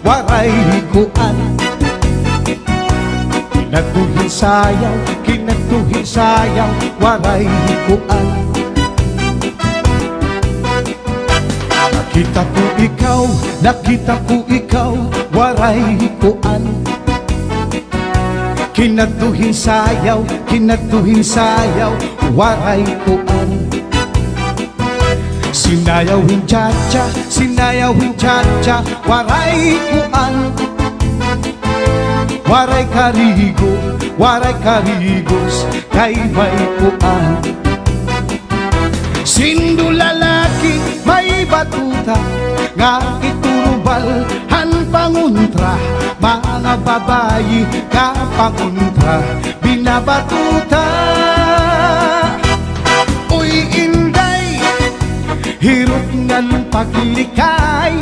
waray kuan. Kinatuhin sayaw, kinatuhin sayaw, waray kuan. Nakita ko ikaw, nakita ko ikaw, waray kuan. Kinatuhin sayaw, kinatuhin sayaw, waray kuan. Sinayawin cha-cha, sinayawin cha-cha, waray kuan. Waray karigo, waray karigos, kay may kuan. Sindo lalaki, may batuta, nga iturubal, han panguntra. Mga babayi, nga panguntra, binabatuta. Uy, inday, hirot ngan paglikay,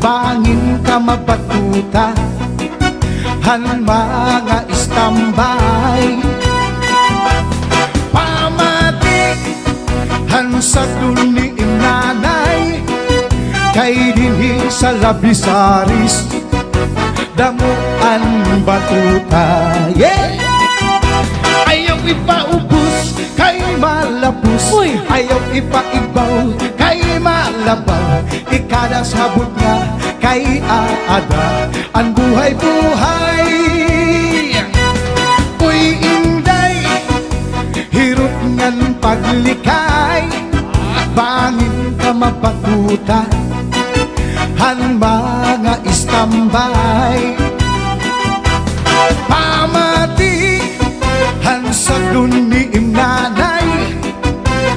bangin ka mabatuta, han mga istambay. Pamatik, han sa duni nanay, kay dinhi sa labisaris, damuan batuta. Yeah! Ayaw ipaubos, kay malapos. Uy! Ayaw ipaibaw, kay malabaw. Ikada sabot nga, kay aada, ang buhay-buhay. Uy, inday, hirot ngan paglikay, bangin ka mabatuta, han mga istambay. Pamati, han sa duni nanay,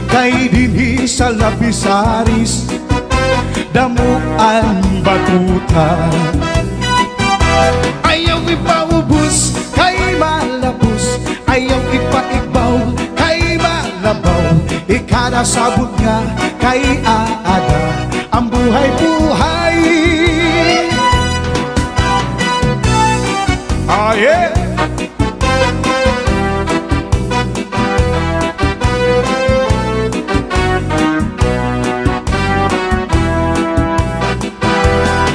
kay dinhi sa labisaris, damuan batuta. Ayaw ipaubos, kay malapos. Ayaw ipaigbaw, kay malabaw. Ikada sabot nga, kay aada, ang buhay-buhay. Ah, yeah!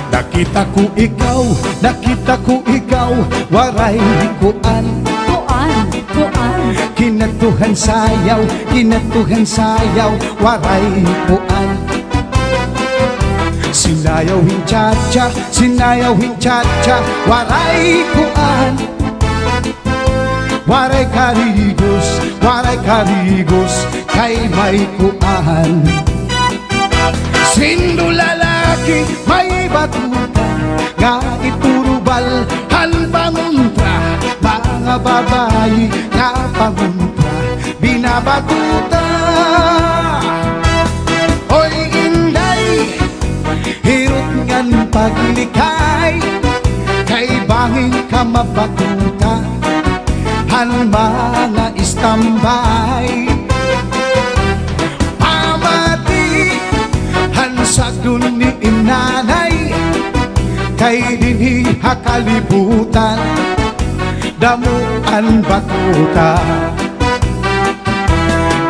Nakita ko ikaw, nakita ko ikaw, waray kuan. Kuan, kuan. Kinatuhan sayaw, kinatuhan sayaw, waray kuan. Sinayawin cha-cha, sinayawin cha-cha, waray kuan. Waray karigos, kay may kuan. Sindo lalaki, may batuta, nga iturubal, han panguntra. Mga babayi, nga panguntra, binabatuta. Oy, inday, hirot ngan paglikay, kay bangin ka mabatuta, han mga istambay. Sa duni nanay, kay dinhi hakalibutan, damuan batuta.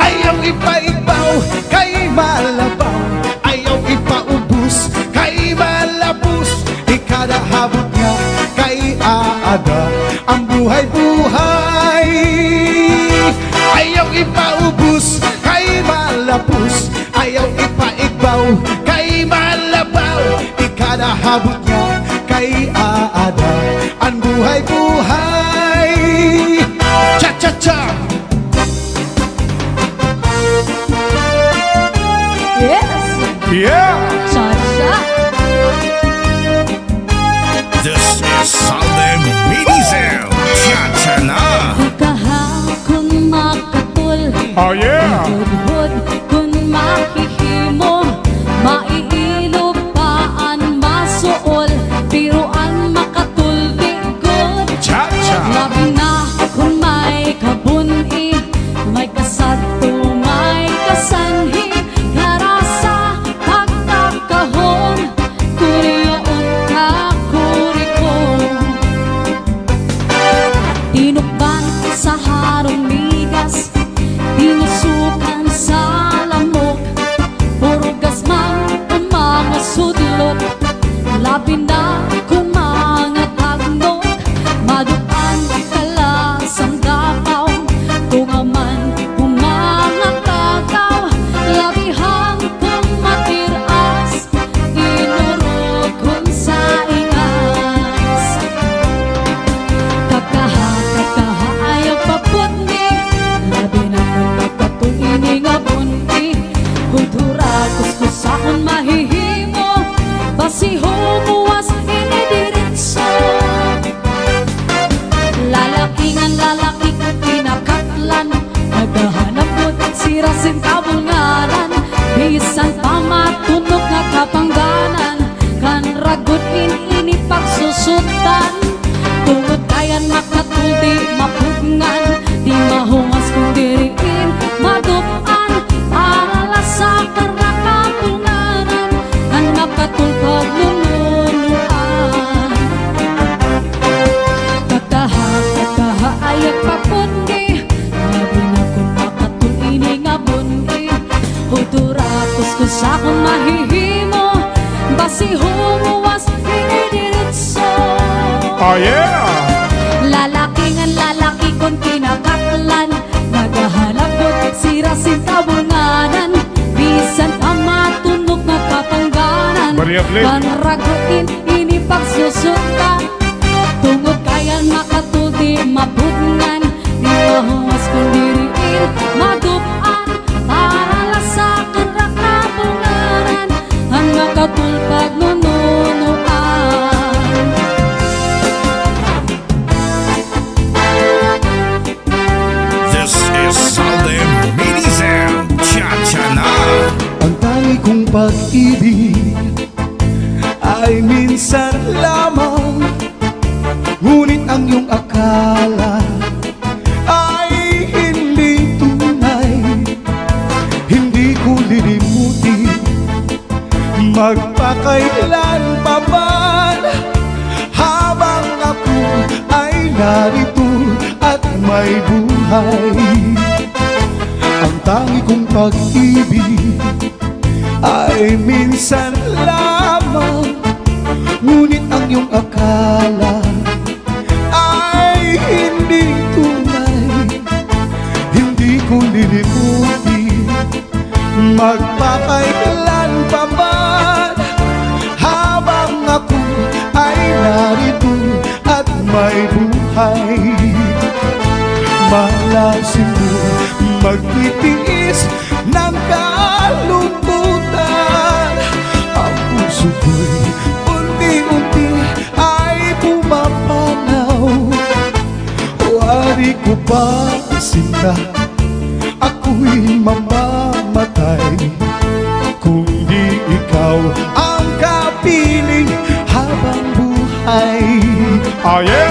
Ayaw ipaibaw, kay malabaw. Ayaw ipaubos, kay malabos. Ikada habot nga, kay aada, ang buhay-buhay. Ayaw ipaubos, kay malapos. Ayaw ipaigbaw, kay malabaw. Ikada habot niya, kay aada, ang buhay-buhay. Cha-cha-cha! Yes! Yeah! Cha-cha! This is Zaldy Minizel. Cha-cha na! Kahakon makatul, Oh yeah! hud-hud kun makihimo, maiilog paan masuol, biruan makatulbigod. Cha-cha! Labi na kung may kabuni, may kasadto, may kasanhi, karasa pagkakahon, kuriyoon ka kuriko. Tinukban sa harong migas, tinusukan sa lamok, puro gasman ang mga sudlot. Labi na kung basi humuwas inidiritso. Lalakingan lalaki kong pinakatlan, naghahanap mo't sirasin kabulngaran. Bisan pa matunog nga kapangganan, kan ragot ini pagsusutan. Tungod kayan makatuldi mapugngan, di mahungas kung diriin madupan. Para sa karakapulngaran, kan makatulpag lumunuan. Kataha ayak papundi, labi na kung makatulini nga bundi. Huduratos ko sa kung mahihimo, basi humuwas inidiritso. Oh yeah! Lalakingan lalaki kong kinakatlan, naghahanap mo't sirasin kabulnganan. Bisan pa matunog na kapangganan, Maria Flip. kanraguin ini pagsusuka. Tungod kayan makatuldi mapugngan, di mahungas kung diriin madupan. Para sa karakapulngaran, ang makatulpag nununuan. This is Zaldy Minisound. Cha-cha na! Ang tangi kong pag-ibig ay minsan lamang, ngunit ang iyong akala ay hindi tunay. Hindi ko lilimutin magpakailan pa man, habang ako ay narito at may buhay. Ang tangi kong pag-ibig ay minsan lamang, ngunit ang iyong akala ay hindi tunay. Hindi ko lilimutin magpapailan pa man, habang ako ay narito at may buhay. Malasin mo magtitiis ng kalungkutan. Ang puso ko'y unti-unti ay pumapanaw. Wari ko ba sinta, ako'y mamamatay kung di ikaw ang kapiling habang buhay. Oh yeah!